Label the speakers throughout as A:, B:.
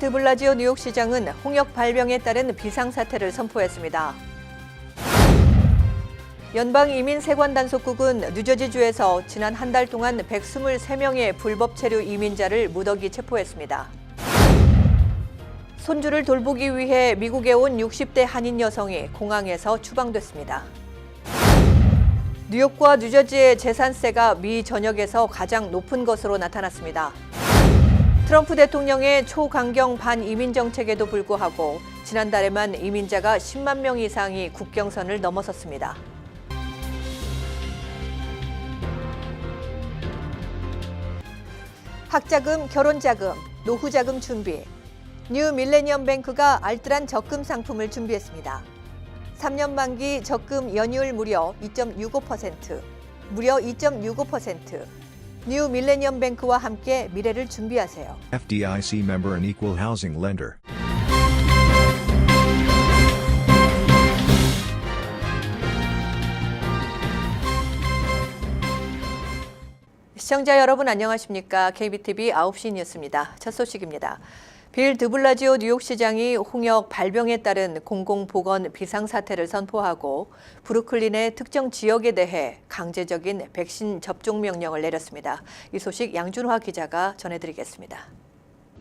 A: 드블라지오 뉴욕시장은 홍역 발병에 따른 비상사태를 선포했습니다. 연방이민세관단속국은 뉴저지주에서 지난 한 달 동안 123명의 불법 체류 이민자를 무더기 체포했습니다. 손주를 돌보기 위해 미국에 온 60대 한인 여성이 공항에서 추방됐습니다. 뉴욕과 뉴저지의 재산세가 미 전역에서 가장 높은 것으로 나타났습니다. 트럼프 대통령의 초강경 반이민 정책에도 불구하고 지난달에만 이민자가 10만 명 이상이 국경선을 넘어섰습니다. 학자금, 결혼자금, 노후자금 준비. 뉴 밀레니엄 뱅크가 알뜰한 적금 상품을 준비했습니다. 3년 만기 적금 연이율 무려 2.65%, 무려 2.65%. 뉴 밀레니엄 뱅크와 함께 미래를 준비하세요.
B: FDIC member and equal housing lender.
A: 시청자 여러분 안녕하십니까? KBTV 9시 뉴스입니다. 첫 소식입니다. 빌 드블라지오 뉴욕시장이 홍역 발병에 따른 공공보건 비상사태를 선포하고 브루클린의 특정 지역에 대해 강제적인 백신 접종 명령을 내렸습니다. 이 소식 양준화 기자가 전해드리겠습니다.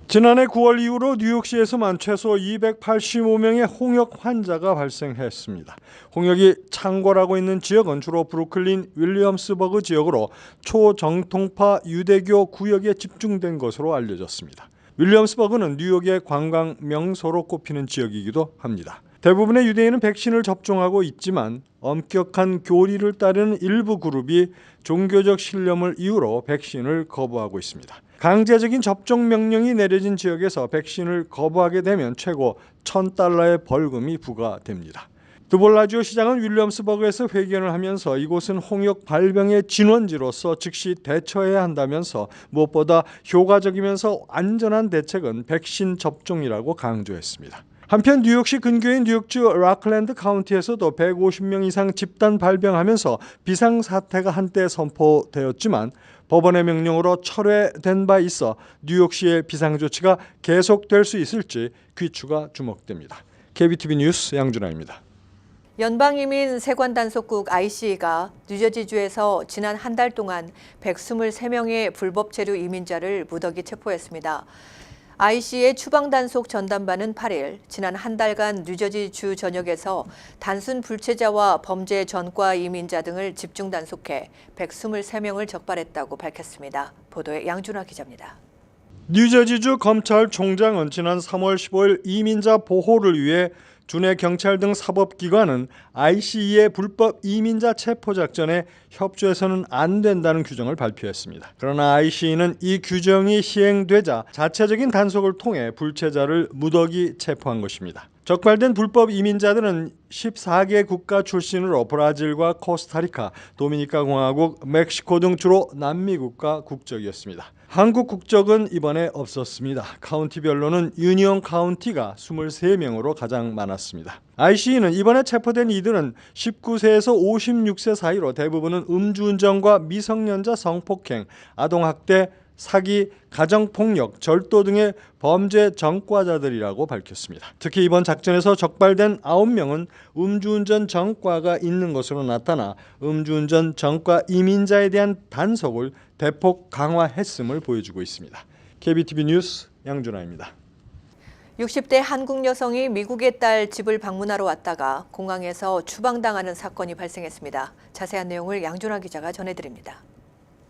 C: 지난해 9월 이후로 뉴욕시에서만 최소 285명의 홍역 환자가 발생했습니다. 홍역이 창궐하고 있는 지역은 주로 브루클린 윌리엄스버그 지역으로 초정통파 유대교 구역에 집중된 것으로 알려졌습니다. 윌리엄스버그는 뉴욕의 관광 명소로 꼽히는 지역이기도 합니다. 대부분의 유대인은 백신을 접종하고 있지만 엄격한 교리를 따르는 일부 그룹이 종교적 신념을 이유로 백신을 거부하고 있습니다. 강제적인 접종 명령이 내려진 지역에서 백신을 거부하게 되면 최고 $1,000의 벌금이 부과됩니다. 드블라지오 시장은 윌리엄스버그에서 회견을 하면서 이곳은 홍역 발병의 진원지로서 즉시 대처해야 한다면서 무엇보다 효과적이면서 안전한 대책은 백신 접종이라고 강조했습니다. 한편 뉴욕시 근교인 뉴욕주 락랜드 카운티에서도 150명 이상 집단 발병하면서 비상사태가 한때 선포되었지만 법원의 명령으로 철회된 바 있어 뉴욕시의 비상조치가 계속될 수 있을지 귀추가 주목됩니다. KBTV 뉴스 양준하입니다.
A: 연방이민세관단속국 ICE가 뉴저지주에서 지난 한 달 동안 123명의 불법 체류 이민자를 무더기 체포했습니다. IC의 추방단속 전담반은 8일 지난 한 달간 뉴저지주 전역에서 단순 불체자와 범죄 전과 이민자 등을 집중 단속해 123명을 적발했다고 밝혔습니다. 보도에 양준화 기자입니다.
C: 뉴저지주 검찰총장은 지난 3월 15일 이민자 보호를 위해 주내 경찰 등 사법기관은 ICE의 불법 이민자 체포 작전에 협조해서는 안 된다는 규정을 발표했습니다. 그러나 ICE는 이 규정이 시행되자 자체적인 단속을 통해 불체자를 무더기 체포한 것입니다. 적발된 불법 이민자들은 14개 국가 출신으로 브라질과 코스타리카, 도미니카 공화국, 멕시코 등 주로 남미 국가 국적이었습니다. 한국 국적은 이번에 없었습니다. 카운티별로는 유니온 카운티가 23명으로 가장 많았습니다. ICE는 이번에 체포된 이들은 19세에서 56세 사이로 대부분은 음주운전과 미성년자 성폭행, 아동학대, 사기, 가정폭력, 절도 등의 범죄 전과자들이라고 밝혔습니다. 특히 이번 작전에서 적발된 9명은 음주운전 전과가 있는 것으로 나타나 음주운전 전과 이민자에 대한 단속을 대폭 강화했음을 보여주고 있습니다. KBTV 뉴스 양준하입니다.
A: 60대 한국 여성이 미국의 딸 집을 방문하러 왔다가 공항에서 추방당하는 사건이 발생했습니다. 자세한 내용을 양준하 기자가 전해드립니다.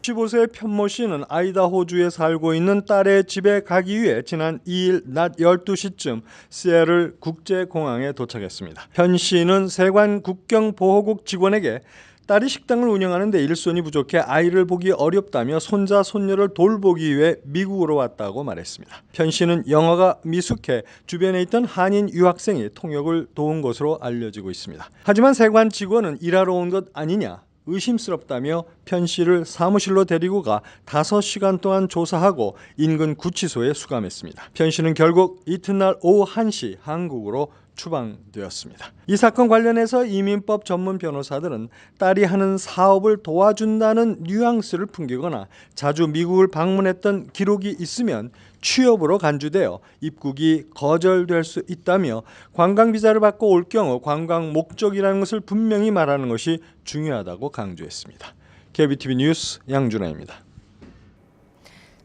C: 15세 편모 씨는 아이다호주에 살고 있는 딸의 집에 가기 위해 지난 2일 낮 12시쯤 시애틀 국제공항에 도착했습니다. 편 씨는 세관 국경보호국 직원에게 딸이 식당을 운영하는데 일손이 부족해 아이를 보기 어렵다며 손자 손녀를 돌보기 위해 미국으로 왔다고 말했습니다. 편 씨는 영어가 미숙해 주변에 있던 한인 유학생이 통역을 도운 것으로 알려지고 있습니다. 하지만 세관 직원은 일하러 온 것 아니냐 의심스럽다며 편 씨를 사무실로 데리고 가 5시간 동안 조사하고 인근 구치소에 수감했습니다. 편 씨는 결국 이튿날 오후 1시 한국으로 추방되었습니다. 이 사건 관련해서 이민법 전문 변호사들은 딸이 하는 사업을 도와준다는 뉘앙스를 풍기거나 자주 미국을 방문했던 기록이 있으면 취업으로 간주되어 입국이 거절될 수 있다며 관광비자를 받고 올 경우 관광 목적이라는 것을 분명히 말하는 것이 중요하다고 강조했습니다. KBTV 뉴스 양준하입니다.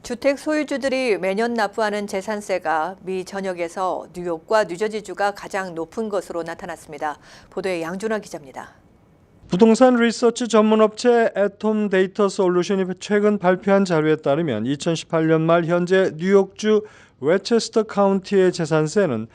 A: 주택 소유주들이 매년 납부하는 재산세가 미 전역에서 뉴욕과 뉴저지주가 가장 높은 것으로 나타났습니다. 보도에 양준하 기자입니다.
C: 부동산 리서치 전문업체 애톰 데이터 솔루션이 최근 발표한 자료에 따르면 2018년 말 현재 뉴욕주 웨체스터 카운티의 재산세는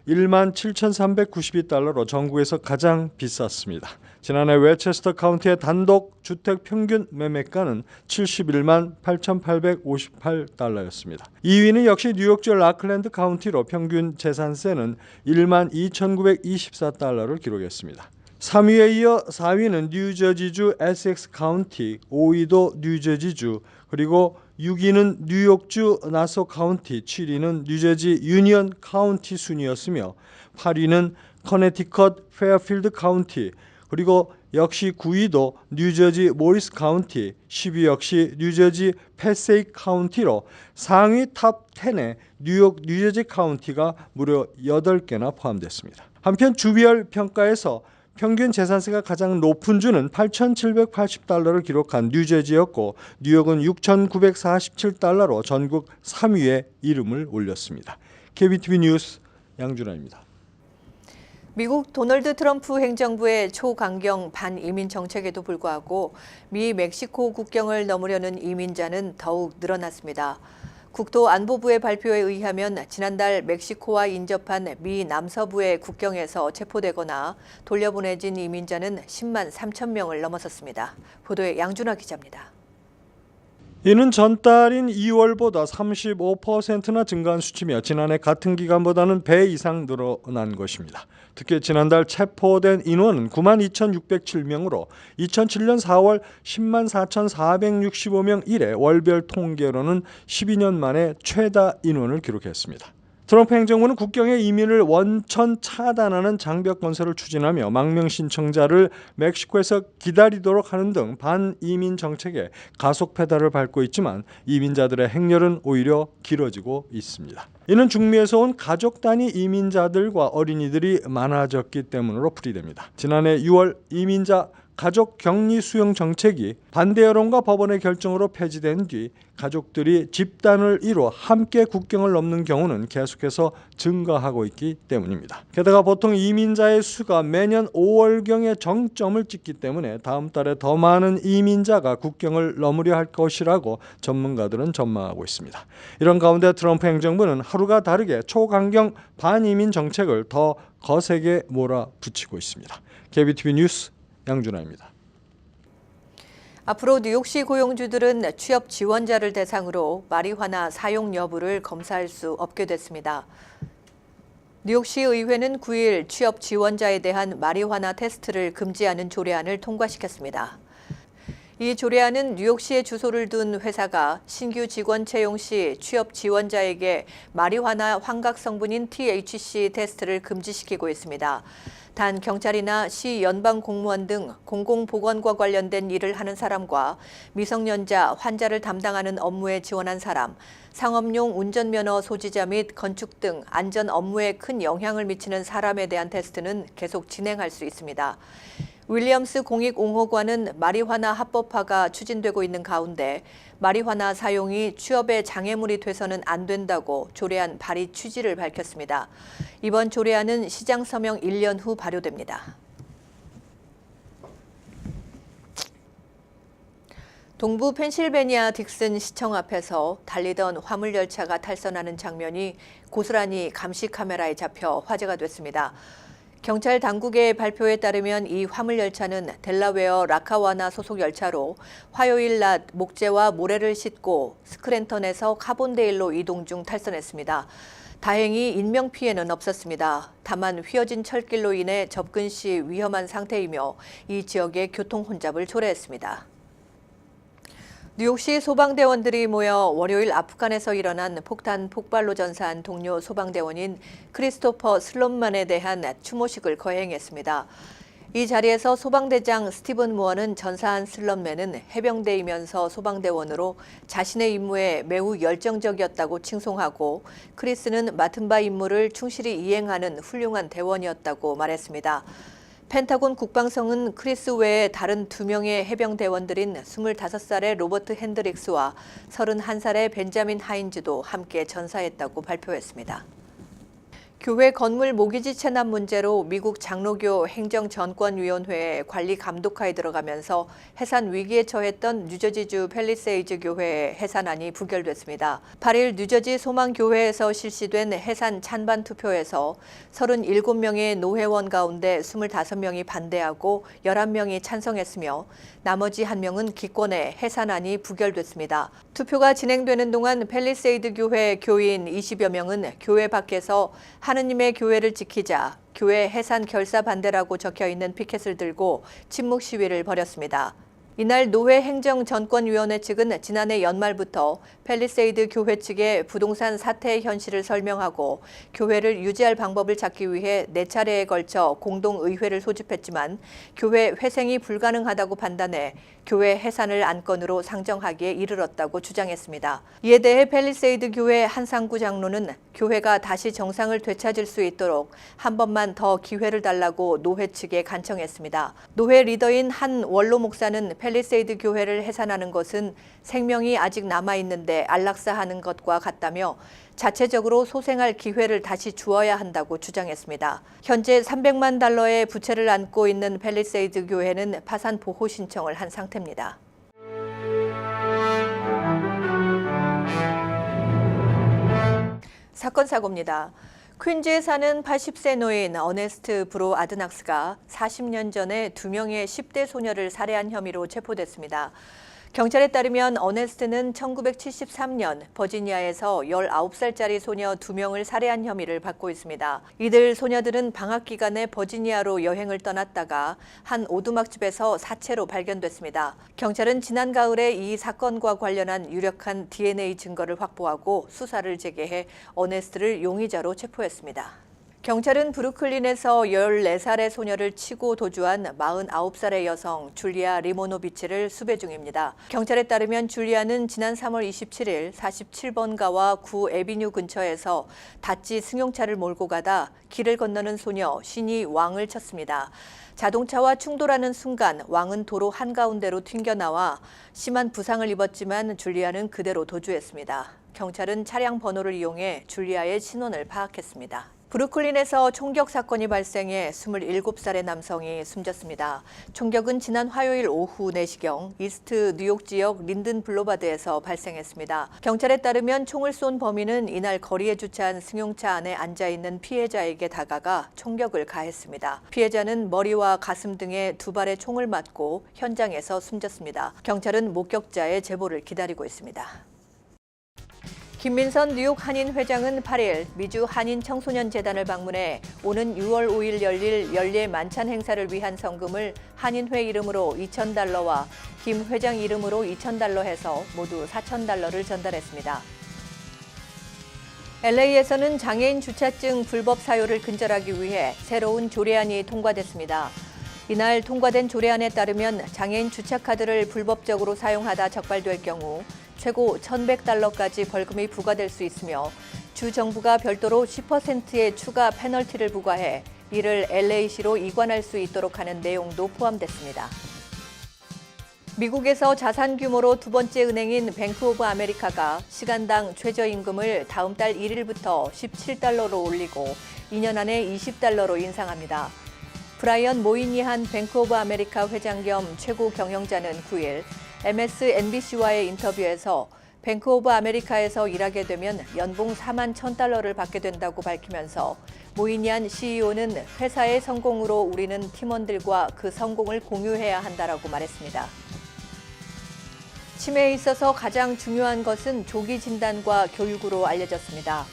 C: 17,392달러로 전국에서 가장 비쌌습니다. 지난해 웨체스터 카운티의 단독 주택 평균 매매가는 71만 8,858달러였습니다. 2위는 역시 뉴욕주 라클랜드 카운티로 평균 재산세는 1만 2,924달러를 기록했습니다. 3위에 이어 4위는 뉴저지주 에섹스 카운티, 5위도 뉴저지주, 그리고 6위는 뉴욕주 나소 카운티, 7위는 뉴저지 유니언 카운티 순이었으며 8위는 커네티컷 페어필드 카운티, 그리고 역시 9위도 뉴저지 모리스 카운티, 10위 역시 뉴저지 패세이크 카운티로 상위 탑 10에 뉴욕 뉴저지 카운티가 무려 8개나 포함됐습니다. 한편 주별 평가에서 평균 재산세가 가장 높은 주는 8,780달러를 기록한 뉴저지였고 뉴욕은 6,947달러로 전국 3위에 이름을 올렸습니다. KBTV 뉴스 양준하입니다.
A: 미국 도널드 트럼프 행정부의 초강경 반이민 정책에도 불구하고 미 멕시코 국경을 넘으려는 이민자는 더욱 늘어났습니다. 국토안보부의 발표에 의하면 지난달 멕시코와 인접한 미 남서부의 국경에서 체포되거나 돌려보내진 이민자는 10만 3천 명을 넘어섰습니다. 보도에 양준하 기자입니다.
C: 이는 전달인 2월보다 35%나 증가한 수치며 지난해 같은 기간보다는 배 이상 늘어난 것입니다. 특히 지난달 체포된 인원은 92,607명으로 2007년 4월 10만 4,465명 이래 월별 통계로는 12년 만에 최다 인원을 기록했습니다. 트럼프 행정부는 국경의 이민을 원천 차단하는 장벽 건설을 추진하며 망명 신청자를 멕시코에서 기다리도록 하는 등 반이민 정책에 가속 페달을 밟고 있지만 이민자들의 행렬은 오히려 길어지고 있습니다. 이는 중미에서 온 가족 단위 이민자들과 어린이들이 많아졌기 때문으로 풀이됩니다. 지난해 6월 이민자 가족 격리 수용 정책이 반대 여론과 법원의 결정으로 폐지된 뒤 가족들이 집단을 이루어 함께 국경을 넘는 경우는 계속해서 증가하고 있기 때문입니다. 게다가 보통 이민자의 수가 매년 5월경에 정점을 찍기 때문에 다음 달에 더 많은 이민자가 국경을 넘으려 할 것이라고 전문가들은 전망하고 있습니다. 이런 가운데 트럼프 행정부는 하루가 다르게 초강경 반이민 정책을 더 거세게 몰아붙이고 있습니다. KBTV 뉴스 양준하입니다.
A: 앞으로 뉴욕시 고용주들은 취업 지원자를 대상으로 마리화나 사용 여부를 검사할 수 없게 됐습니다. 뉴욕시 의회는 9일 취업 지원자에 대한 마리화나 테스트를 금지하는 조례안을 통과시켰습니다. 이 조례안은 뉴욕시에 주소를 둔 회사가 신규 직원 채용 시 취업 지원자에게 마리화나 환각 성분인 THC 테스트를 금지시키고 있습니다. 단 경찰이나 시 연방 공무원 등 공공보건과 관련된 일을 하는 사람과 미성년자, 환자를 담당하는 업무에 지원한 사람, 상업용 운전면허 소지자 및 건축 등 안전 업무에 큰 영향을 미치는 사람에 대한 테스트는 계속 진행할 수 있습니다. 윌리엄스 공익옹호관은 마리화나 합법화가 추진되고 있는 가운데 마리화나 사용이 취업에 장애물이 돼서는 안 된다고 조례안 발의 취지를 밝혔습니다. 이번 조례안은 시장 서명 1년 후 발효됩니다. 동부 펜실베니아 딕슨 시청 앞에서 달리던 화물열차가 탈선하는 장면이 고스란히 감시 카메라에 잡혀 화제가 됐습니다. 경찰 당국의 발표에 따르면 이 화물열차는 델라웨어 라카와나 소속 열차로 화요일 낮 목재와 모래를 싣고 스크랜턴에서 카본데일로 이동 중 탈선했습니다. 다행히 인명피해는 없었습니다. 다만 휘어진 철길로 인해 접근 시 위험한 상태이며 이 지역의 교통 혼잡을 초래했습니다. 뉴욕시 소방대원들이 모여 월요일 아프간에서 일어난 폭탄 폭발로 전사한 동료 소방대원인 크리스토퍼 슬롯만에 대한 추모식을 거행했습니다. 이 자리에서 소방대장 스티븐 무어는 전사한 슬롯맨은 해병대이면서 소방대원으로 자신의 임무에 매우 열정적이었다고 칭송하고 크리스는 맡은 바 임무를 충실히 이행하는 훌륭한 대원이었다고 말했습니다. 펜타곤 국방성은 크리스 외에 다른 2명의 해병대원들인 25살의 로버트 핸드릭스와 31살의 벤자민 하인즈도 함께 전사했다고 발표했습니다. 교회 건물 모기지 체납 문제로 미국 장로교 행정전권위원회의 관리 감독하에 들어가면서 해산 위기에 처했던 뉴저지주 팰리세이즈 교회의 해산안이 부결됐습니다. 8일 뉴저지 소망교회에서 실시된 해산 찬반 투표에서 37명의 노회원 가운데 25명이 반대하고 11명이 찬성했으며 나머지 1명은 기권해 해산안이 부결됐습니다. 투표가 진행되는 동안 팰리세이드 교회 교인 20여 명은 교회 밖에서 하느님의 교회를 지키자, 교회 해산 결사 반대라고 적혀 있는 피켓을 들고 침묵 시위를 벌였습니다. 이날 노회 행정전권위원회 측은 지난해 연말부터 팰리세이드 교회 측에 부동산 사태의 현실을 설명하고 교회를 유지할 방법을 찾기 위해 4차례에 걸쳐 공동의회를 소집했지만 교회 회생이 불가능하다고 판단해 교회 해산을 안건으로 상정하기에 이르렀다고 주장했습니다. 이에 대해 팰리세이드 교회 한상구 장로는 교회가 다시 정상을 되찾을 수 있도록 한 번만 더 기회를 달라고 노회 측에 간청했습니다. 노회 리더인 한 원로 목사는 팰리세이드 교회를 해산하는 것은 생명이 아직 남아있는데 안락사하는 것과 같다며 자체적으로 소생할 기회를 다시 주어야 한다고 주장했습니다. 현재 $300만 부채를 안고 있는 팰리세이드 교회는 파산 보호 신청을 한 상태입니다. 사건 사고입니다. 퀸즈에 사는 80세 노인 어네스트 브로 아드낙스가 40년 전에 2명의 10대 소녀를 살해한 혐의로 체포됐습니다. 경찰에 따르면 어네스트는 1973년 버지니아에서 19살짜리 소녀 2명을 살해한 혐의를 받고 있습니다. 이들 소녀들은 방학 기간에 버지니아로 여행을 떠났다가 한 오두막집에서 사체로 발견됐습니다. 경찰은 지난 가을에 이 사건과 관련한 유력한 DNA 증거를 확보하고 수사를 재개해 어네스트를 용의자로 체포했습니다. 경찰은 브루클린에서 14살의 소녀를 치고 도주한 49살의 여성 줄리아 리모노비치를 수배 중입니다. 경찰에 따르면 줄리아는 지난 3월 27일 47번가와 9 에비뉴 근처에서 다찌 승용차를 몰고 가다 길을 건너는 소녀 신이 왕을 쳤습니다. 자동차와 충돌하는 순간 왕은 도로 한가운데로 튕겨나와 심한 부상을 입었지만 줄리아는 그대로 도주했습니다. 경찰은 차량 번호를 이용해 줄리아의 신원을 파악했습니다. 브루클린에서 총격 사건이 발생해 27살의 남성이 숨졌습니다. 총격은 지난 화요일 오후 4시경 이스트 뉴욕 지역 린든 블로바드에서 발생했습니다. 경찰에 따르면 총을 쏜 범인은 이날 거리에 주차한 승용차 안에 앉아있는 피해자에게 다가가 총격을 가했습니다. 피해자는 머리와 가슴 등에 2발의 총을 맞고 현장에서 숨졌습니다. 경찰은 목격자의 제보를 기다리고 있습니다. 김민선 뉴욕 한인 회장은 8일 미주 한인 청소년 재단을 방문해 오는 6월 5일 열릴 연례 만찬 행사를 위한 성금을 한인회 이름으로 $2,000와 김 회장 이름으로 $2,000 해서 모두 $4,000를 전달했습니다. LA에서는 장애인 주차증 불법 사유를 근절하기 위해 새로운 조례안이 통과됐습니다. 이날 통과된 조례안에 따르면 장애인 주차카드를 불법적으로 사용하다 적발될 경우 최고 $1,100까지 벌금이 부과될 수 있으며 주 정부가 별도로 10%의 추가 페널티를 부과해 이를 LA시로 이관할 수 있도록 하는 내용도 포함됐습니다. 미국에서 자산 규모로 2번째 은행인 뱅크 오브 아메리카가 시간당 최저임금을 다음 달 1일부터 $17로 올리고 2년 안에 $20로 인상합니다. 브라이언 모이니한 뱅크 오브 아메리카 회장 겸 최고 경영자는 9일 MSNBC와의 인터뷰에서 뱅크 오브 아메리카에서 일하게 되면 연봉 $41,000를 받게 된다고 밝히면서 모이니안 CEO는 회사의 성공으로 우리는 팀원들과 그 성공을 공유해야 한다라고 말했습니다. 치매에 있어서 가장 중요한 것은 조기 진단과 교육으로 알려졌습니다.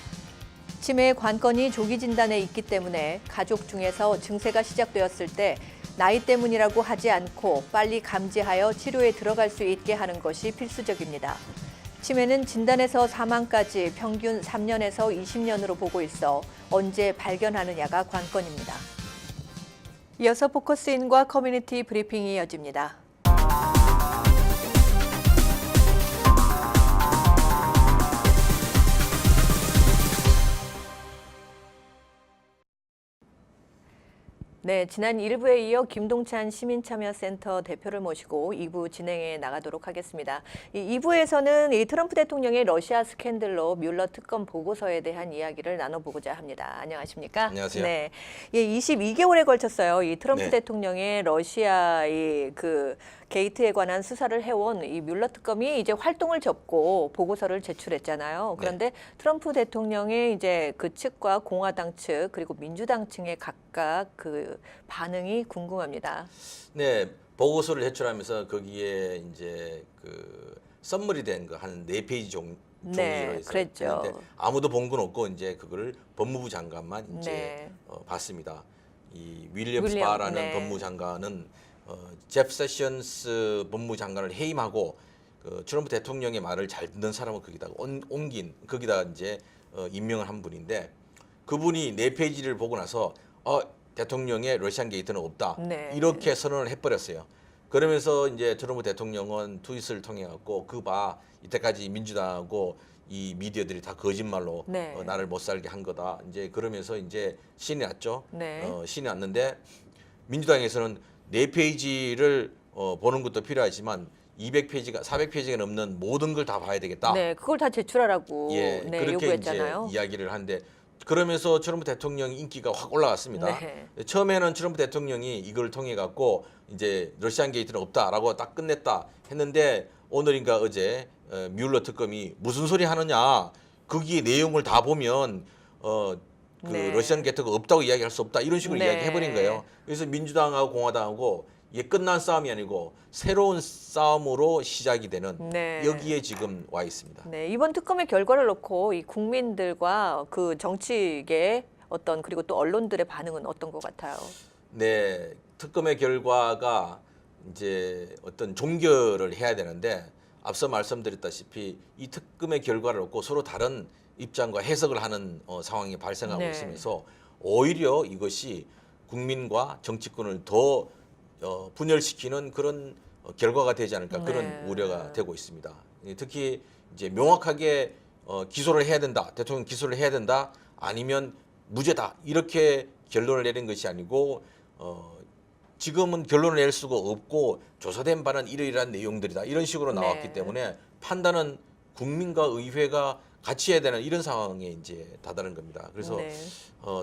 A: 치매 관건이 조기 진단에 있기 때문에 가족 중에서 증세가 시작되었을 때 나이 때문이라고 하지 않고 빨리 감지하여 치료에 들어갈 수 있게 하는 것이 필수적입니다. 치매는 진단에서 사망까지 평균 3년에서 20년으로 보고 있어 언제 발견하느냐가 관건입니다. 이어서 포커스인과 커뮤니티 브리핑이 이어집니다. 네, 지난 1부에 이어 김동찬 시민참여센터 대표를 모시고 2부 진행해 나가도록 하겠습니다. 이 2부에서는 이 트럼프 대통령의 러시아 스캔들로 뮬러 특검 보고서에 대한 이야기를 나눠보고자 합니다. 안녕하십니까?
D: 안녕하세요.
A: 네, 예, 22개월에 걸쳤어요. 이 트럼프
D: 네.
A: 대통령의 러시아 그 게이트에 관한 수사를 해온 이 뮬러 특검이 이제 활동을 접고 보고서를 제출했잖아요. 그런데 트럼프 대통령의 이제 그 측과 공화당 측 그리고 민주당 측의 각각 그 반응이 궁금합니다.
D: 네, 보고서를 제출하면서 거기에 이제 그 썸머리 된 거 한 4페이지 종이로 해서
A: 그랬죠.
D: 했는데 아무도 본 건 없고 이제 그거를 법무부 장관만 이제
A: 네.
D: 봤습니다. 이 윌리엄스
A: 윌리엄,
D: 바라는
A: 네.
D: 법무부 장관은 제프 세션스 법무부 장관을 해임하고 그 트럼프 대통령의 말을 잘 듣는 사람을 거기다 옮긴 거기다 이제 임명을 한 분인데 그분이 4페이지를 보고 나서 대통령의 러시안 게이트는 없다.
A: 네.
D: 이렇게 선언을 해버렸어요. 그러면서 이제 트럼프 대통령은 트윗을 통해 갖고 그 봐 이때까지 민주당하고 이 미디어들이 다 거짓말로
A: 네.
D: 나를 못 살게 한 거다. 이제 그러면서 이제 신이 났죠.
A: 네.
D: 신이 났는데 민주당에서는 4페이지를 보는 것도 필요하지만 200페이지가 400페이지가 넘는 모든 걸 다 봐야 되겠다.
A: 네, 그걸 다 제출하라고
D: 예,
A: 네,
D: 그렇게
A: 요구했잖아요.
D: 이제 이야기를 하는데 그러면서 트럼프 대통령 인기가 확 올라갔습니다.
A: 네.
D: 처음에는 트럼프 대통령이 이걸 통해 갖고 이제 러시안 게이트는 없다라고 딱 끝냈다 했는데 오늘인가 어제 뮬러 특검이 무슨 소리 하느냐 거기에 내용을 다 보면 그
A: 네.
D: 러시안 게이트가 없다고 이야기할 수 없다 이런 식으로
A: 네.
D: 이야기해버린 거예요. 그래서 민주당하고 공화당하고 이게 끝난 싸움이 아니고 새로운 싸움으로 시작이 되는
A: 네.
D: 여기에 지금 와 있습니다.
A: 네, 이번 특검의 결과를 놓고 이 국민들과 그 정치계 어떤 그리고 또 언론들의 반응은 어떤 것 같아요?
D: 네, 특검의 결과가 이제 어떤 종결을 해야 되는데 앞서 말씀드렸다시피 이 특검의 결과를 놓고 서로 다른 입장과 해석을 하는 상황이 발생하고
A: 네.
D: 있으면서 오히려 이것이 국민과 정치권을 더 분열시키는 그런 결과가 되지 않을까 그런
A: 네.
D: 우려가 되고 있습니다. 특히 이제 명확하게 기소를 해야 된다, 대통령 기소를 해야 된다, 아니면 무죄다 이렇게 결론을 내린 것이 아니고 지금은 결론을 낼 수가 없고 조사된 바는 이러이러한 내용들이다 이런 식으로 나왔기
A: 네.
D: 때문에 판단은 국민과 의회가 같이 해야 되는 이런 상황에 이제 다다른 겁니다. 그래서
A: 네.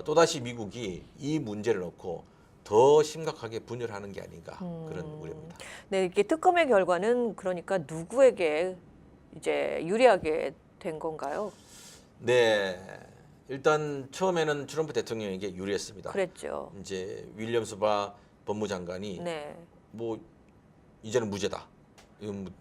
D: 또다시 미국이 이 문제를 놓고 더 심각하게 분열하는 게 아닌가 그런 우려입니다.
A: 네, 이게 특검의 결과는 그러니까 누구에게 이제 유리하게 된 건가요?
D: 네, 일단 처음에는 트럼프 대통령에게 유리했습니다.
A: 그랬죠.
D: 이제 윌리엄스 바 법무장관이
A: 네.
D: 뭐 이제는 무죄다.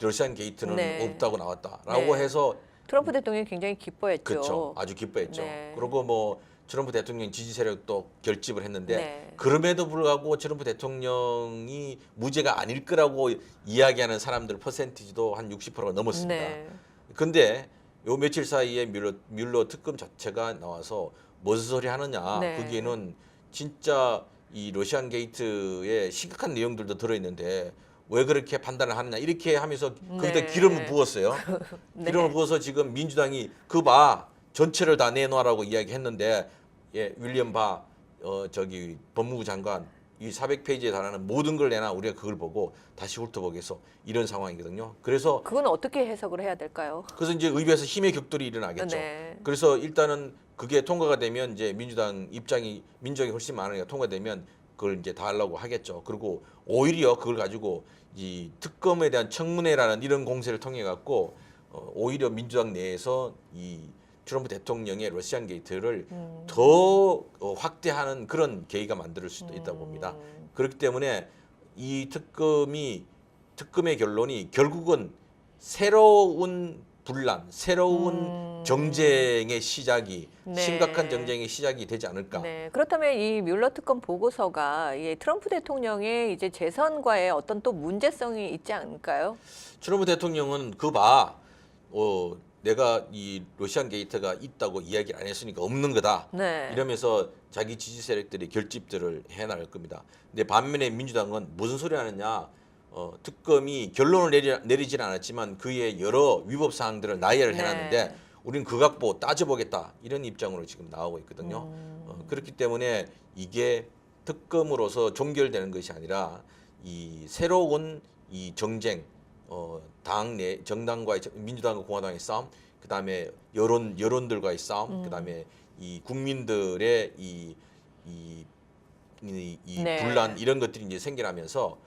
D: 러시안 게이트는
A: 네.
D: 없다고 나왔다라고
A: 네.
D: 해서
A: 트럼프 대통령이 굉장히 기뻐했죠.
D: 그렇죠. 아주 기뻐했죠.
A: 네.
D: 그리고 뭐 트럼프 대통령 지지 세력도 결집을 했는데
A: 네.
D: 그럼에도 불구하고 트럼프 대통령이 무죄가 아닐 거라고 이야기하는 사람들 퍼센티지도 한 60%가 넘었습니다.
A: 네.
D: 근데 요 며칠 사이에 뮬러 특검 자체가 나와서 무슨 소리 하느냐.
A: 네.
D: 거기에는 진짜 이 러시안 게이트에 심각한 내용들도 들어있는데 왜 그렇게 판단을 하느냐 이렇게 하면서 거기다
A: 네.
D: 기름을 부었어요.
A: 네.
D: 기름을 부어서 지금 민주당이 그 봐 전체를 다 내놓으라고 이야기했는데 예, 윌리엄 바 저기 법무부 장관 이 400페이지에 달하는 모든 걸 내놔 우리가 그걸 보고 다시 훑어보겠어 이런 상황이거든요. 그래서
A: 그건 어떻게 해석을 해야 될까요?
D: 이제 의회에서 힘의 격돌이 일어나겠죠.
A: 네.
D: 그래서 일단은 그게 통과가 되면 이제 민주당 입장이 민정이 훨씬 많으니까 통과되면 그걸 이제 다 하려고 하겠죠. 그리고 오히려 그걸 가지고 이 특검에 대한 청문회라는 이런 공세를 통해 갖고 오히려 민주당 내에서 이 트럼프 대통령의 러시안 게이트를 더 확대하는 그런 계기가 만들 수도 있다고 봅니다. 그렇기 때문에 이 특검의 결론이 결국은 새로운 분란, 새로운 정쟁의 시작이
A: 네.
D: 심각한 정쟁의 시작이 되지 않을까.
A: 네, 그렇다면 이 뮬러 특검 보고서가 이 트럼프 대통령의 이제 재선과의 어떤 또 문제성이 있지 않을까요?
D: 트럼프 대통령은 내가 이 러시안 게이트가 있다고 이야기를 안 했으니까 없는 거다.
A: 네.
D: 이러면서 자기 지지 세력들이 결집들을 해나갈 겁니다. 근데 반면에 민주당은 무슨 소리 하느냐? 특검이 결론을 내리지는 않았지만 그의 여러 위법 사항들을 나열을
A: 네.
D: 해놨는데 우리는 그 갖고 따져보겠다 이런 입장으로 지금 나오고 있거든요. 그렇기 때문에 이게 특검으로서 종결되는 것이 아니라 이 새로운 이 정쟁, 당내 정당과의 민주당과 공화당의 싸움, 그 다음에 여론들과의 싸움, 그 다음에 이 국민들의 이
A: 네.
D: 분란 이런 것들이 이제 생겨나면서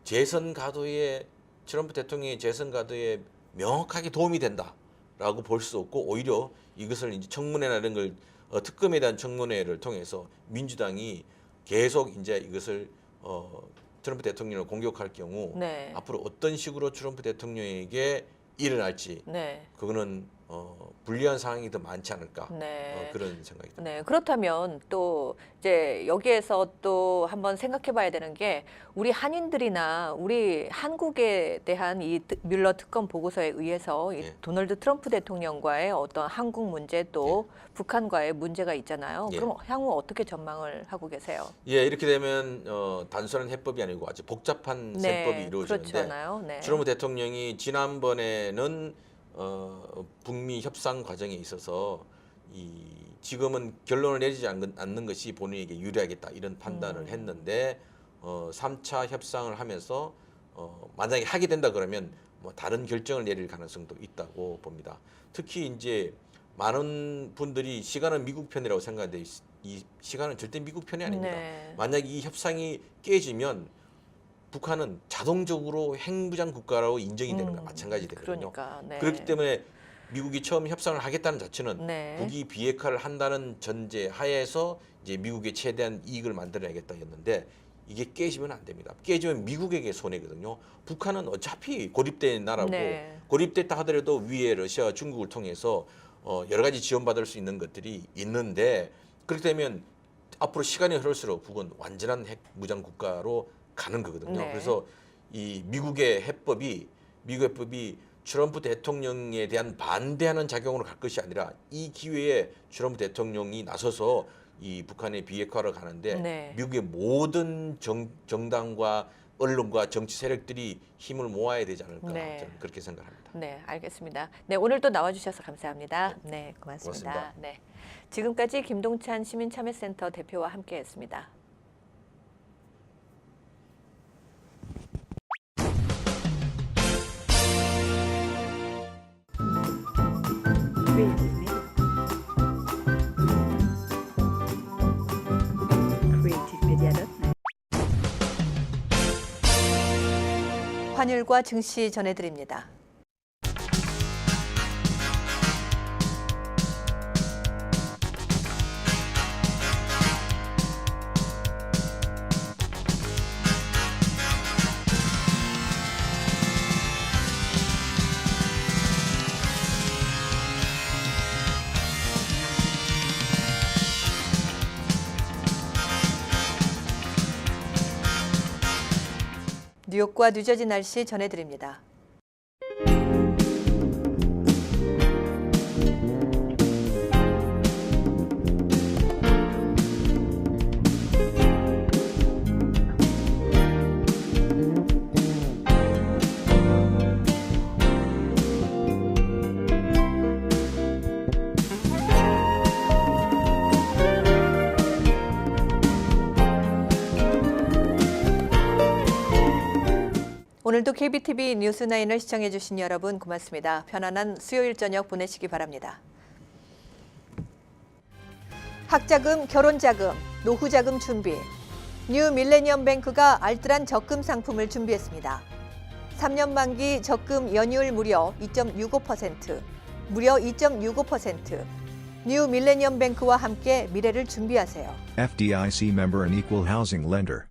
D: 재선 가도에 트럼프 대통령의 재선 가도에 명확하게 도움이 된다라고 볼 수 없고 오히려 이것을 이제 청문회나 이런 걸 특검에 대한 청문회를 통해서 민주당이 계속 이제 이것을 트럼프 대통령을 공격할 경우
A: 네.
D: 앞으로 어떤 식으로 트럼프 대통령에게 일어날지
A: 네.
D: 그거는 불리한 상황이 더 많지 않을까
A: 네.
D: 그런 생각이 듭니다.
A: 네, 그렇다면 또 이제 여기에서 또 한번 생각해 봐야 되는 게 우리 한인들이나 우리 한국에 대한 이 뮬러 특검 보고서에 의해서 이
D: 예.
A: 도널드 트럼프 대통령과의 어떤 한국 문제 또 북한과의 문제가 있잖아요.
D: 예.
A: 그럼 향후 어떻게 전망을 하고 계세요?
D: 예, 이렇게 되면 단순한 해법이 아니고 아주 복잡한 셈법이 이루어지는데
A: 그렇잖아요. 네.
D: 트럼프 대통령이 지난번에는 북미 협상 과정에 있어서 지금은 결론을 내리지 않는 것이 본인에게 유리하겠다 이런 판단을 했는데 3차 협상을 하면서 만약에 하게 된다 그러면 뭐 다른 결정을 내릴 가능성도 있다고 봅니다. 특히 이제 많은 분들이 시간은 미국 편이라고 생각하는데 이 시간은 절대 미국 편이 아닙니다.
A: 네.
D: 만약에 이 협상이 깨지면 북한은 자동적으로 핵무장 국가라고 인정이 되는 것과 마찬가지 되거든요.
A: 그러니까 네.
D: 그렇기 때문에 미국이 처음 협상을 하겠다는 자체는
A: 네.
D: 북이 비핵화를 한다는 전제 하에서 이제 미국의 최대한 이익을 만들어내겠다였는데 이게 깨지면 안 됩니다. 깨지면 미국에게 손해거든요. 북한은 어차피 고립된 나라고
A: 네.
D: 고립됐다 하더라도 위에 러시아와 중국을 통해서 여러 가지 지원받을 수 있는 것들이 있는데 그렇게 되면 앞으로 시간이 흐를수록 북은 완전한 핵무장 국가로 가는 거거든요.
A: 네.
D: 그래서 이 미국의 해법이 트럼프 대통령에 대한 반대하는 작용으로 갈 것이 아니라 이 기회에 트럼프 대통령이 나서서 이 북한의 비핵화를 가는데
A: 네.
D: 미국의 모든 정당과 언론과 정치 세력들이 힘을 모아야 되지 않을까
A: 네.
D: 저는 그렇게 생각합니다.
A: 네, 알겠습니다. 네, 오늘도 나와주셔서 감사합니다. 네, 고맙습니다.
D: 고맙습니다.
A: 네, 지금까지 김동찬 시민참여센터 대표와 함께했습니다. 환율과 증시 전해드립니다. 뉴욕과 뉴저지 날씨 전해드립니다. 오늘도 KBTV 뉴스9을 시청해주신 여러분 고맙습니다. 편안한 수요일 저녁 보내시기 바랍니다. 학자금, 결혼자금, 노후자금 준비. 뉴 밀레니엄 뱅크가 알뜰한 적금 상품을 준비했습니다. 3년 만기 적금 연이율 무려 2.65%, 무려 2.65%. 뉴 밀레니엄 뱅크와 함께 미래를 준비하세요.
B: FDIC member and equal housing lender.